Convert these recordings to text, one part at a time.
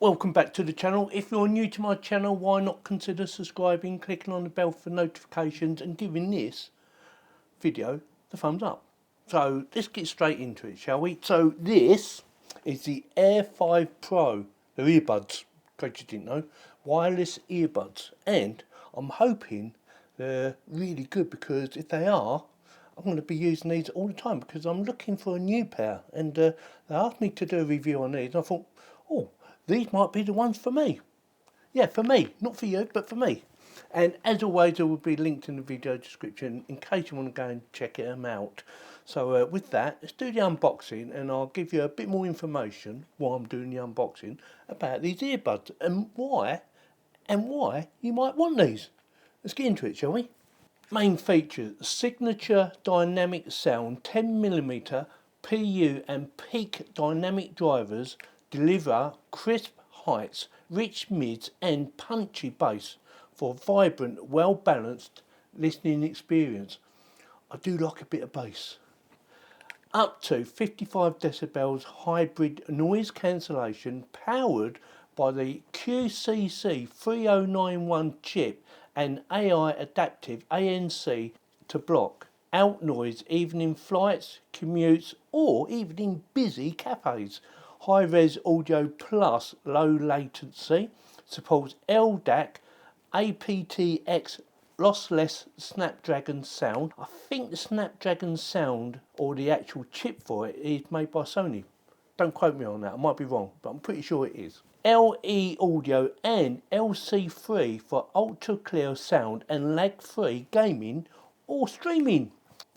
Welcome back to the channel. If you're new to my channel, why not consider subscribing, clicking on the bell for notifications and giving this video the thumbs up. So let's get straight into it, shall we? So this is the Air5 Pro, the earbuds, in case you didn't know, wireless earbuds, and I'm hoping they're really good, because if they are, I'm going to be using these all the time, because I'm looking for a new pair, and they asked me to do a review on these, and I thought, oh, these might be the ones for me. Yeah, for me, not for you, but for me. And as always, it will be linked in the video description in case you want to go and check them out. So with that, let's do the unboxing, and I'll give you a bit more information while I'm doing the unboxing about these earbuds and why you might want these. Let's get into it, shall we? Main features: signature dynamic sound, 10mm PU and peak dynamic drivers deliver crisp heights, rich mids and punchy bass for vibrant, well-balanced listening experience. I do like a bit of bass. Up to 55 decibels hybrid noise cancellation, powered by the QCC 3091 chip and AI adaptive ANC to block out noise even in flights, commutes or even in busy cafes. High-res audio plus low latency, supports LDAC, aptX, lossless Snapdragon sound. I think the Snapdragon sound, or the actual chip for it, is made by Sony. Don't quote me on that, I might be wrong, but I'm pretty sure it is. LE audio and LC3 for ultra clear sound and lag-free gaming or streaming.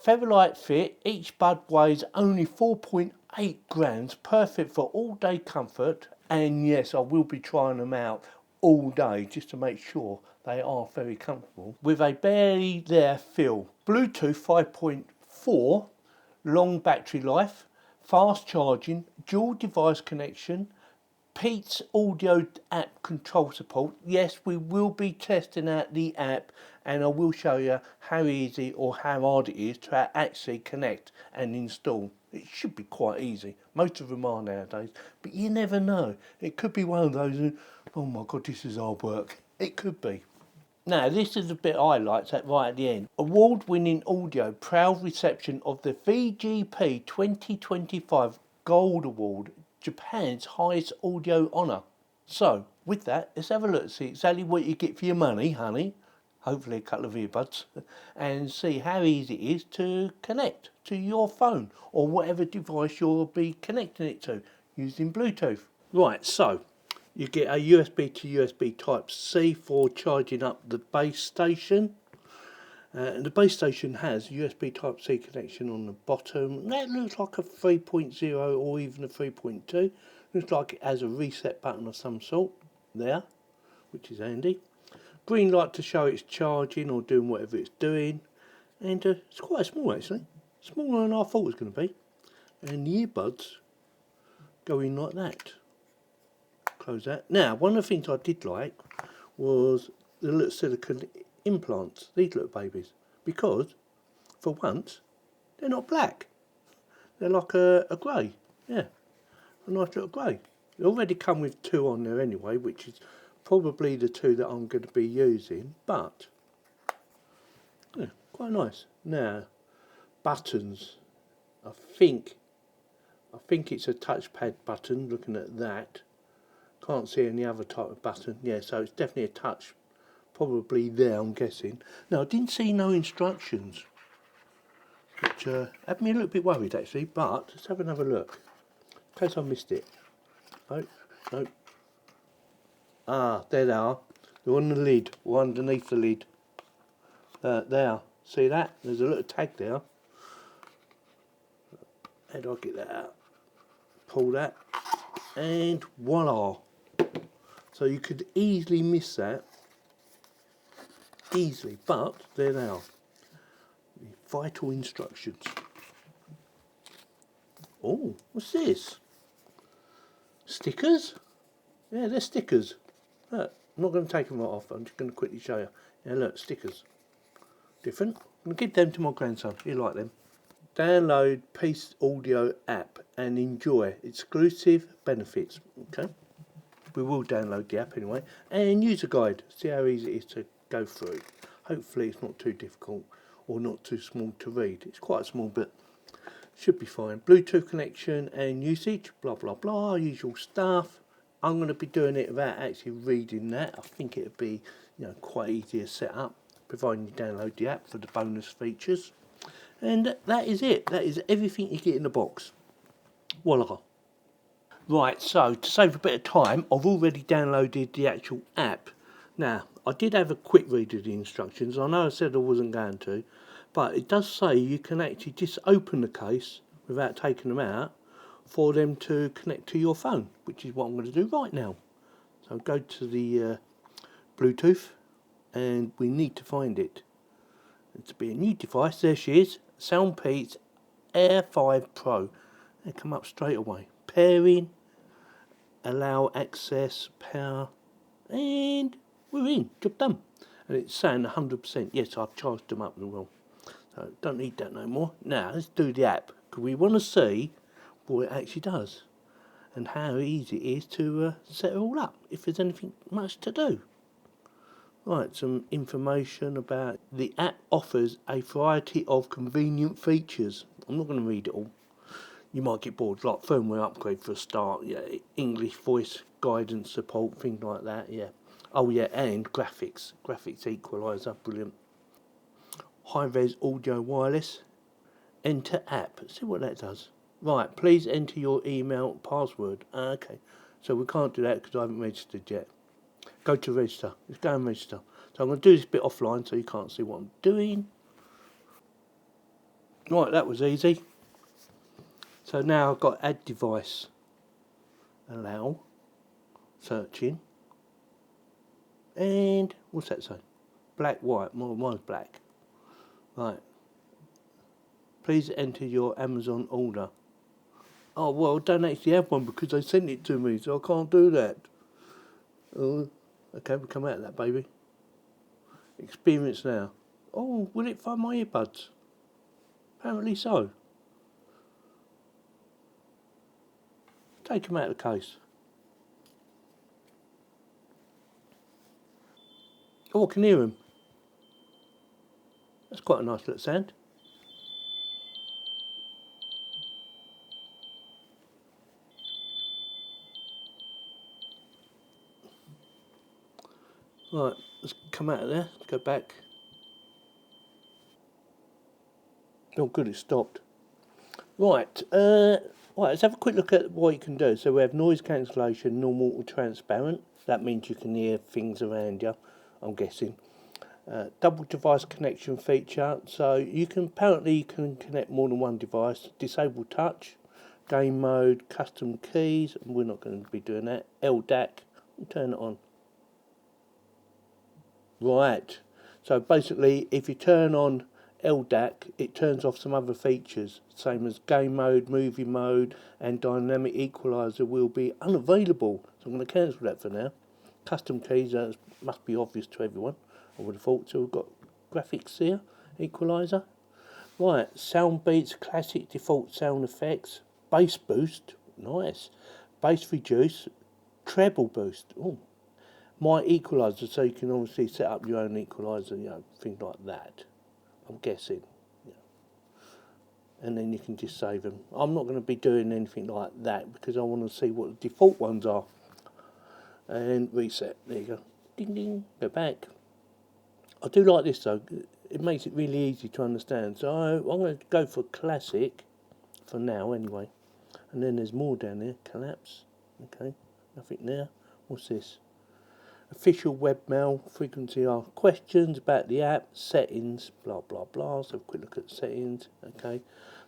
Featherlight fit, each bud weighs only 4.8 grams, perfect for all day comfort. And yes, I will be trying them out all day just to make sure they are very comfortable, with a barely there feel. Bluetooth 5.4, long battery life, fast charging, dual device connection, SoundPEATS audio app control support. Yes, we will be testing out the app, and I will show you how easy or how hard it is to actually connect and install. It should be quite easy. Most of them are nowadays, but you never know. It could be one of those, oh my god, this is hard work. It could be. Now, this is the bit I liked at right at the end. Award-winning audio, proud reception of the VGP 2025 Gold Award, Japan's highest audio honour. So, with that, let's have a look, see exactly what you get for your money, honey. Hopefully a couple of earbuds. And see how easy it is to connect to your phone or whatever device you'll be connecting it to using Bluetooth. Right, so you get a USB to USB Type-C for charging up the base station. And the base station has a USB Type-C connection on the bottom. That looks like a 3.0 or even a 3.2. Looks like it has a reset button of some sort there, which is handy. Green light to show it's charging or doing whatever it's doing. And it's quite small actually. Smaller than I thought it was going to be. And the earbuds go in like that. Close that. Now, one of the things I did like was the little silicone implants, these little babies, because for once they're not black, they're like a grey, yeah, a nice little grey. They already come with two on there anyway, which is probably the two that I'm going to be using, but yeah, quite nice. Now, buttons, I think it's a touchpad button, looking at that. Can't see any other type of button. Yeah, so it's definitely a touch, probably there, I'm guessing. Now, I didn't see no instructions, which had me a little bit worried actually, but let's have another look in case I missed it. Nope. Ah, there they are. They're on the lid, or underneath the lid. There, see that? There's a little tag there. How do I get that out? Pull that, and voila. So you could easily miss that. Easily, but there they are. The vital instructions. Oh, what's this? Stickers? Yeah, they're stickers. Look, I'm not going to take them right off, I'm just going to quickly show you. Yeah, look, stickers. Different. I'm going to give them to my grandson, he'll like them. Download SoundPEATS audio app and enjoy exclusive benefits. Okay. we will download the app anyway, and user guide, see how easy it is to go through. Hopefully it's not too difficult or not too small to read. It's quite small, but should be fine. Bluetooth connection and usage, blah blah blah, usual stuff. I'm going to be doing it without actually reading that. I think it'd be, quite easy to set up, providing you download the app for the bonus features. And that is it. That is everything you get in the box. Voila. Right, so to save a bit of time, I've already downloaded the actual app. Now, I did have a quick read of the instructions. I know I said I wasn't going to, but it does say you can actually just open the case without taking them out for them to connect to your phone, which is what I'm going to do right now. So go to the Bluetooth, and we need to find it. It's to be a new device. There she is, SoundPEATS Air5 Pro. They come up straight away. Pairing, allow access, power, and we're in. Job done. And it's saying 100%. Yes, I've charged them up as well. So don't need that no more. Now let's do the app, because we want to see what it actually does and how easy it is to set it all up, if there's anything much to do. Right, some information about the app offers a variety of convenient features. I'm not going to read it all. You might get bored, like firmware upgrade for a start, English voice guidance support, things like that, Oh yeah, and graphics equalizer, brilliant. High-res audio wireless. Enter app, see what that does. Right, please enter your email password. Okay, so we can't do that because I haven't registered yet. Go to register. Let's go and register. So I'm going to do this bit offline so you can't see what I'm doing. Right, that was easy. So now I've got add device. Allow. Searching. And what's that say? Black, white. Mine's black. Right. Please enter your Amazon order. Oh, well, I don't actually have one because they sent it to me, so I can't do that. Oh, okay, we'll come out of that, baby. Experience now. Oh, will it find my earbuds? Apparently so. Take them out of the case. Oh, I can hear them. That's quite a nice little sound. Right, let's come out of there. Let's go back. Oh, good, it stopped. Right, let's have a quick look at what you can do. So we have noise cancellation, normal or transparent. That means you can hear things around you, I'm guessing. Double device connection feature. So you can connect more than one device. Disable touch, game mode, custom keys. We're not going to be doing that. LDAC, we'll turn it on. Right, so basically if you turn on LDAC, it turns off some other features, same as game mode, movie mode, and dynamic equalizer will be unavailable. So I'm going to cancel that for now. Custom keys must be obvious to everyone, I would have thought. So we've got graphics here, equalizer. Right, SoundPEATS classic default sound effects, bass boost, nice, bass reduce, treble boost. Oh. My equalizer, so you can obviously set up your own equalizer, things like that, I'm guessing. And then you can just save them. I'm not going to be doing anything like that because I want to see what the default ones are. And reset, there you go. Ding ding, go back. I do like this though, it makes it really easy to understand. So I'm going to go for classic, for now anyway. And then there's more down there, collapse, okay, nothing there. What's this? Official webmail, frequency asked questions about the app, settings, blah blah blah. So quick look at settings. Okay,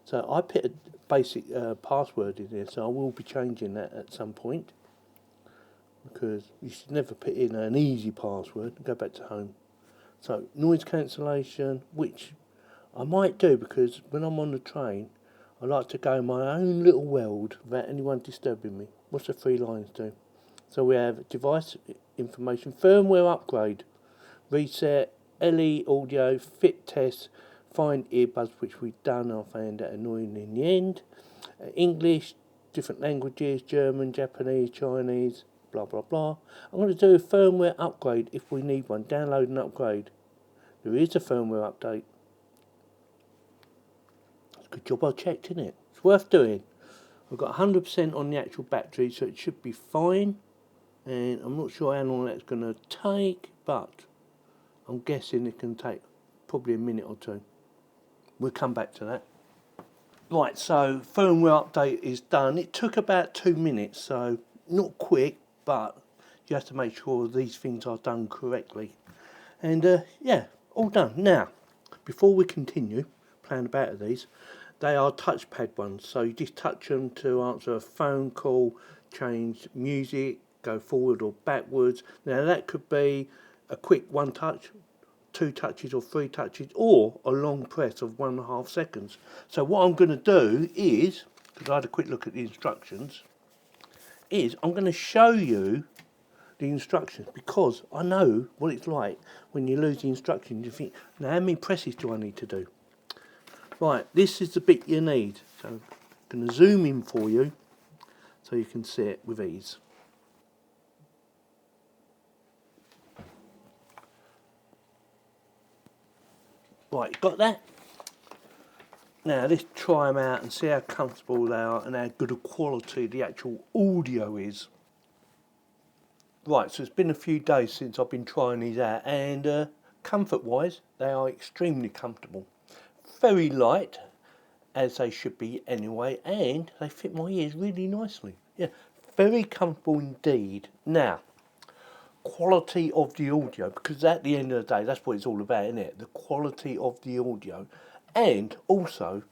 so I put a basic password in here, so I will be changing that at some point because you should never put in an easy password. Go back to home. So noise cancellation, which I might do because when I'm on the train, I like to go in my own little world without anyone disturbing me. What's the 3 lines do? So we have device information, firmware upgrade, reset, LE audio, fit test, find earbuds, which we've done. I found that annoying in the end. English, different languages, German, Japanese, Chinese, blah blah blah. I'm going to do a firmware upgrade if we need one. Download and upgrade. There is a firmware update. Good job I checked, isn't it? It's worth doing. I've got 100% on the actual battery, so it should be fine. And I'm not sure how long that's going to take, but I'm guessing it can take probably a minute or two. We'll come back to that. Right, so firmware update is done. It took about 2 minutes, so not quick, but you have to make sure these things are done correctly. And yeah, all done. Now, before we continue playing about with these, they are touchpad ones, so you just touch them to answer a phone call, change music, go forward or backwards. Now that could be a quick one touch, 2 touches or 3 touches, or a long press of 1.5 seconds. So what I'm going to do is, because I had a quick look at the instructions, is I'm going to show you the instructions, because I know what it's like when you lose the instructions. You think, now how many presses do I need to do? Right, this is the bit you need. So I'm going to zoom in for you so you can see it with ease. Right, got that? Now let's try them out and see how comfortable they are and how good a quality the actual audio is. Right, so it's been a few days since I've been trying these out, and comfort wise they are extremely comfortable. Very light, as they should be anyway, and they fit my ears really nicely. Yeah, very comfortable indeed. Now, quality of the audio, because at the end of the day that's what it's all about, isn't it? The quality of the audio. And also,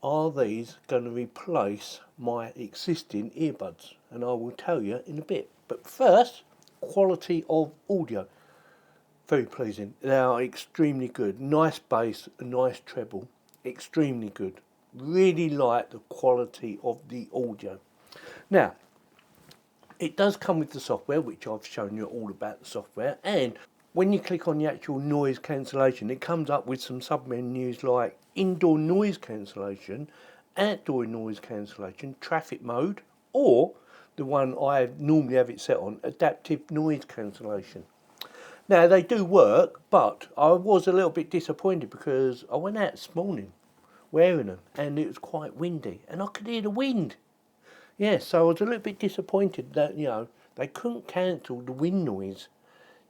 are these going to replace my existing earbuds? And I will tell you in a bit. But first, quality of audio. Very pleasing. They are extremely good. Nice bass, nice treble. Extremely good. Really like the quality of the audio. Now, it does come with the software, which I've shown you all about the software, and when you click on the actual noise cancellation, it comes up with some sub-menus like indoor noise cancellation, outdoor noise cancellation, traffic mode, or the one I normally have it set on, adaptive noise cancellation. Now they do work, but I was a little bit disappointed because I went out this morning wearing them and it was quite windy and I could hear the wind. Yeah, so I was a little bit disappointed that, you know, they couldn't cancel the wind noise.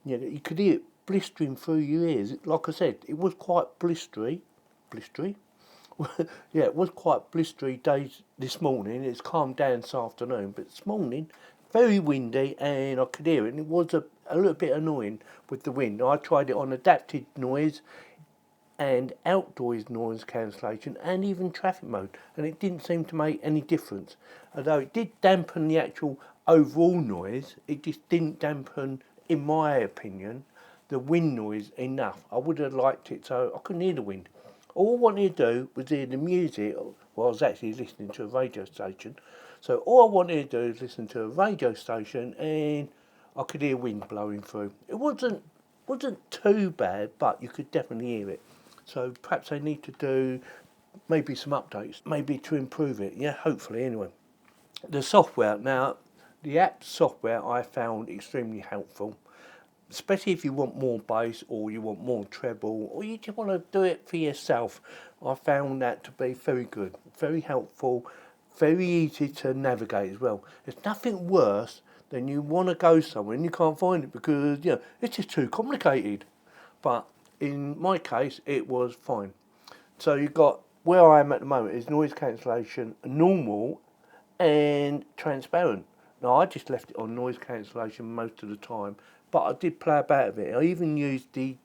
You know, you could hear it blistering through your ears. Like I said, it was quite blistery. Blistery? Yeah, it was quite blistery days this morning. It's calmed down this afternoon, but this morning, very windy and I could hear it. And it was a little bit annoying with the wind. I tried it on adaptive noise and outdoors noise cancellation and even traffic mode, and it didn't seem to make any difference. Although it did dampen the actual overall noise, it just didn't dampen, in my opinion, the wind noise enough. I would have liked it so I couldn't hear the wind. All I wanted to do was hear the music. Well, I was actually listening to a radio station, so all I wanted to do was listen to a radio station and I could hear wind blowing through. It wasn't too bad, but you could definitely hear it. So perhaps they need to do maybe some updates, maybe to improve it. Yeah, hopefully anyway. The software, now, the app software I found extremely helpful, especially if you want more bass or you want more treble or you just want to do it for yourself. I found that to be very good, very helpful, very easy to navigate as well. There's nothing worse than you want to go somewhere and you can't find it because, you know, it's just too complicated. But in my case, it was fine. So you've got, where I am at the moment is noise cancellation, normal and transparent. Now I just left it on noise cancellation most of the time, but I did play about with it. I even used the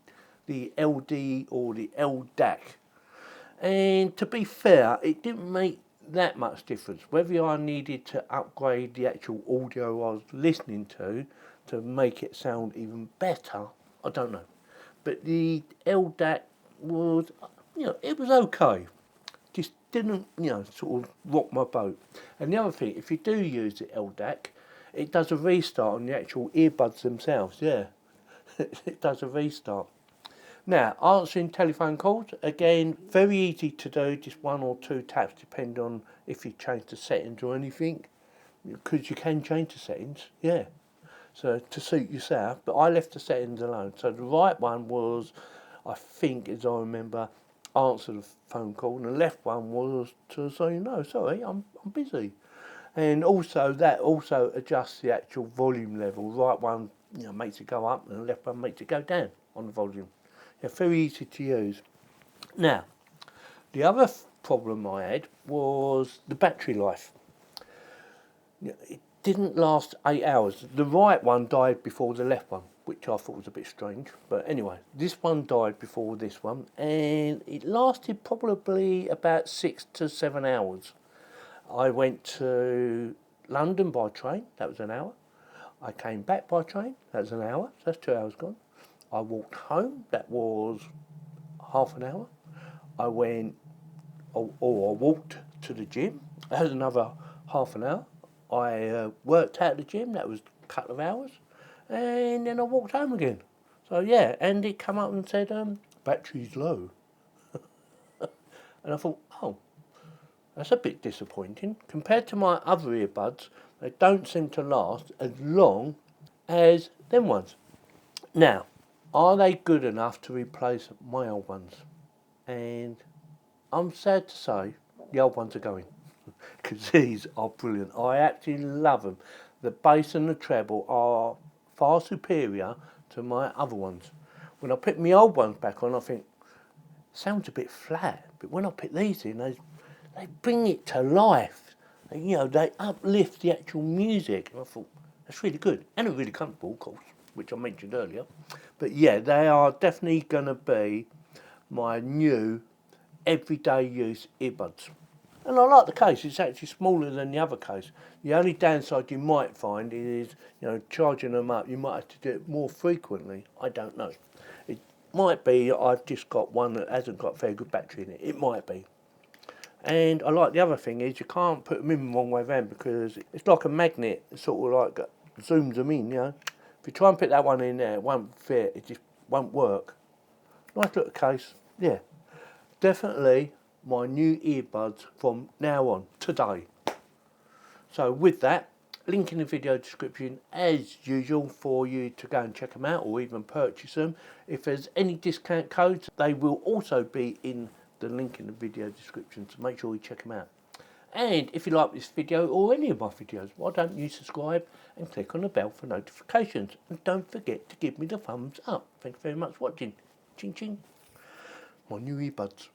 LD or the LDAC. And to be fair, it didn't make that much difference. Whether I needed to upgrade the actual audio I was listening to make it sound even better, I don't know. But the LDAC was, you know, it was okay. Just didn't, you know, sort of rock my boat. And the other thing, if you do use the LDAC, it does a restart on the actual earbuds themselves, yeah. It does a restart. Now, answering telephone calls, again, very easy to do, just 1 or 2 taps, depending on if you change the settings or anything, because you can change the settings, yeah. so to suit yourself, but I left the settings alone. So the right one was, I think as I remember, answer the phone call, and the left one was to say no, sorry, I'm busy. And also that also adjusts the actual volume level. Right one, you know, makes it go up, and the left one makes it go down on the volume. Yeah, very easy to use. Now, the other problem I had was the battery life. It didn't last 8 hours. The right one died before the left one, which I thought was a bit strange. But anyway, this one died before this one, and it lasted probably about 6 to 7 hours. I went to London by train, that was an hour. I came back by train, that was an hour, so that's 2 hours gone. I walked home, that was half an hour. I went, or I walked to the gym, that was another half an hour. I worked out at the gym, that was a couple of hours. And then I walked home again. So yeah, and it came up and said, battery's low. And I thought, oh, that's a bit disappointing. Compared to my other earbuds, they don't seem to last as long as them ones. Now, are they good enough to replace my old ones? And I'm sad to say, the old ones are going. Because these are brilliant. I absolutely love them. The bass and the treble are far superior to my other ones. When I put my old ones back on, I think, sounds a bit flat. But when I put these in, they bring it to life. You know, they uplift the actual music. And I thought, that's really good. And they're really comfortable, of course, which I mentioned earlier. But yeah, they are definitely going to be my new everyday use earbuds. And I like the case, it's actually smaller than the other case. The only downside you might find is, you know, charging them up, you might have to do it more frequently. I don't know. It might be I've just got one that hasn't got a very good battery in it. It might be. And I like the other thing is you can't put them in the wrong way round because it's like a magnet, it sort of like zooms them in, you know. If you try and put that one in there, it won't fit, it just won't work. Nice little case, yeah. Definitely my new earbuds from now on, today. So with that, link in the video description as usual for you to go and check them out or even purchase them. If there's any discount codes, they will also be in the link in the video description, so make sure you check them out. And if you like this video or any of my videos, why don't you subscribe and click on the bell for notifications, and don't forget to give me the thumbs up. Thanks very much for watching. Ching ching. My new earbuds.